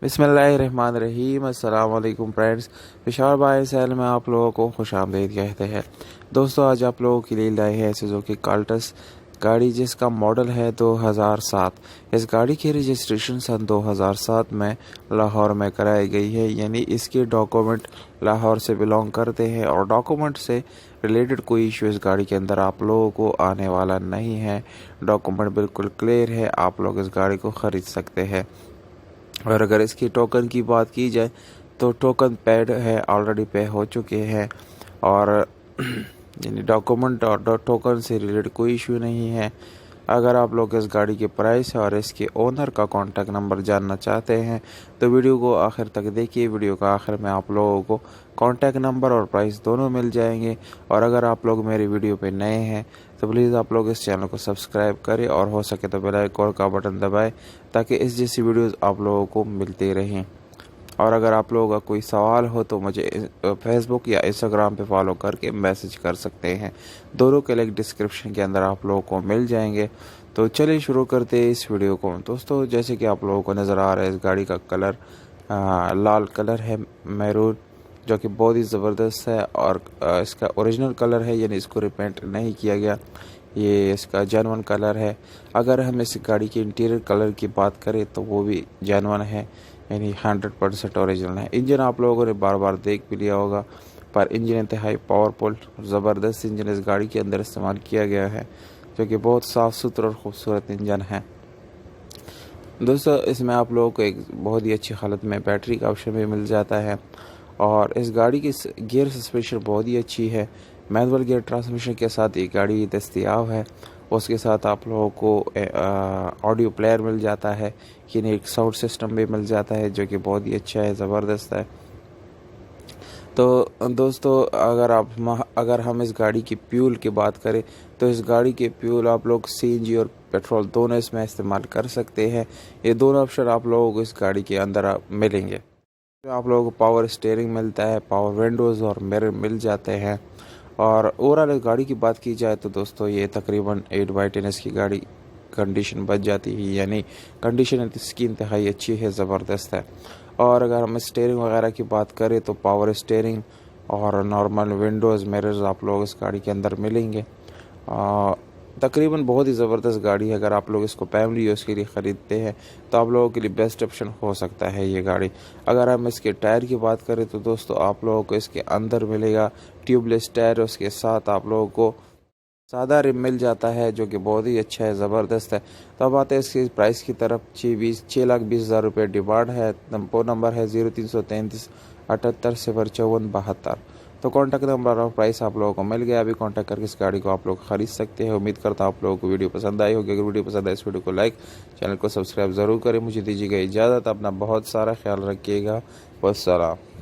बिस्मिल्लाहिर्रहमानिर्रहीम। अस्सलाम वालेकुम फ्रेंड्स, पेशावर बाय सेल में आप लोगों को खुशामदीद कहते हैं। दोस्तों, आज आप लोगों के लिए लाई है सुजुकी काल्टस गाड़ी, जिसका मॉडल है 2007। इस गाड़ी की रजिस्ट्रेशन सन 2007 में लाहौर में कराई गई है, यानी इसके डॉक्यूमेंट लाहौर से बिलोंग करते हैं और डॉक्यूमेंट से रिलेटेड कोई इशू इस गाड़ी के अंदर आप लोगों को आने वाला नहीं है। डॉक्यूमेंट बिल्कुल क्लियर है, आप लोग इस गाड़ी को ख़रीद सकते हैं। और अगर इसकी टोकन की बात की जाए तो टोकन पेड है, ऑलरेडी पे हो चुके हैं और यानी डॉक्यूमेंट और टोकन से रिलेटेड कोई इशू नहीं है। अगर आप लोग इस गाड़ी के प्राइस और इसके ओनर का कॉन्टैक्ट नंबर जानना चाहते हैं तो वीडियो को आखिर तक देखिए। वीडियो का आखिर में आप लोगों को कॉन्टैक्ट नंबर और प्राइस दोनों मिल जाएंगे। और अगर आप लोग मेरी वीडियो पे नए हैं तो प्लीज़ आप लोग इस चैनल को सब्सक्राइब करें और हो सके तो बेल आइकन का बटन दबाएं ताकि इस जैसी वीडियोस आप लोगों को मिलती रहें। और अगर आप लोगों का कोई सवाल हो तो मुझे फेसबुक या इंस्टाग्राम पे फॉलो करके मैसेज कर सकते हैं। दोनों के लिंक डिस्क्रिप्शन के अंदर आप लोगों को मिल जाएंगे। तो चलिए शुरू करते हैं इस वीडियो को। दोस्तों, जैसे कि आप लोगों को नज़र आ रहा है, इस गाड़ी का कलर लाल कलर है, मैरून, जो कि बहुत ही ज़बरदस्त है। और इसका ओरिजिनल कलर है, यानी इसको रिपेंट नहीं किया गया, ये इसका जेन्युइन कलर है। अगर हम इस गाड़ी के इंटीरियर कलर की बात करें तो वो भी जेन्युइन है, यानी 100% ओरिजिनल है। इंजन आप लोगों ने बार बार देख भी लिया होगा, पर इंजन इंतहाई पावरफुल ज़बरदस्त इंजन इस गाड़ी के अंदर इस्तेमाल किया गया है, जो कि बहुत साफ़ सुथरा और ख़ूबसूरत इंजन है। दोस्तों, इसमें आप लोगों को एक बहुत ही अच्छी हालत में बैटरी का ऑप्शन भी मिल जाता है। और इस गाड़ी की गियर सस्पेंशन बहुत ही अच्छी है। मैनुअल गियर ट्रांसमिशन के साथ ये गाड़ी दस्तयाब है। उसके साथ आप लोगों को ऑडियो प्लेयर मिल जाता है, यानी एक साउंड सिस्टम भी मिल जाता है, जो कि बहुत ही अच्छा है, ज़बरदस्त है। तो दोस्तों, अगर हम इस गाड़ी की फ्यूल की बात करें तो इस गाड़ी के फ्यूल आप लोग सीएनजी और पेट्रोल दोनों इसमें इस्तेमाल कर सकते हैं। ये दोनों ऑप्शन आप लोगों को इस गाड़ी के अंदर मिलेंगे। आप लोगों को पावर स्टीयरिंग मिलता है, पावर विंडोज़ और मिरर मिल जाते हैं। और ओवरऑल गाड़ी की बात की जाए तो दोस्तों, ये तकरीबन 8/10 इसकी गाड़ी कंडीशन बच जाती है, यानी कंडीशन इसकी इंतहाई अच्छी है, ज़बरदस्त है। और अगर हम स्टीयरिंग वगैरह की बात करें तो पावर स्टीयरिंग और नॉर्मल विंडोज़ मिरर्स आप लोग इस गाड़ी के अंदर मिलेंगे। तकरीबन बहुत ही ज़बरदस्त गाड़ी है। अगर आप लोग इसको फैमिली यूज़ के लिए ख़रीदते हैं तो आप लोगों के लिए बेस्ट ऑप्शन हो सकता है ये गाड़ी। अगर हम इसके टायर की बात करें तो दोस्तों, आप लोगों को इसके अंदर मिलेगा ट्यूबलेस टायर, उसके साथ आप लोगों को सादा रिम मिल जाता है, जो कि बहुत ही अच्छा है, ज़बरदस्त है। तो अब आते हैं इसकी प्राइस की तरफ। 6,20,000 रुपये डिमांड है। फ़ोन नंबर है 0333 78 054 72। तो कॉन्टैक्ट नंबर और प्राइस आप लोगों को मिल गया। अभी कॉन्टैक्ट करके इस गाड़ी को आप लोग खरीद सकते हैं। उम्मीद करता हूँ आप लोगों को वीडियो पसंद आई होगी। अगर वीडियो पसंद आए इस वीडियो को लाइक, चैनल को सब्सक्राइब ज़रूर करें। मुझे दीजिएगा इजाज़त। अपना बहुत सारा ख्याल रखिएगा। वस्सलाम।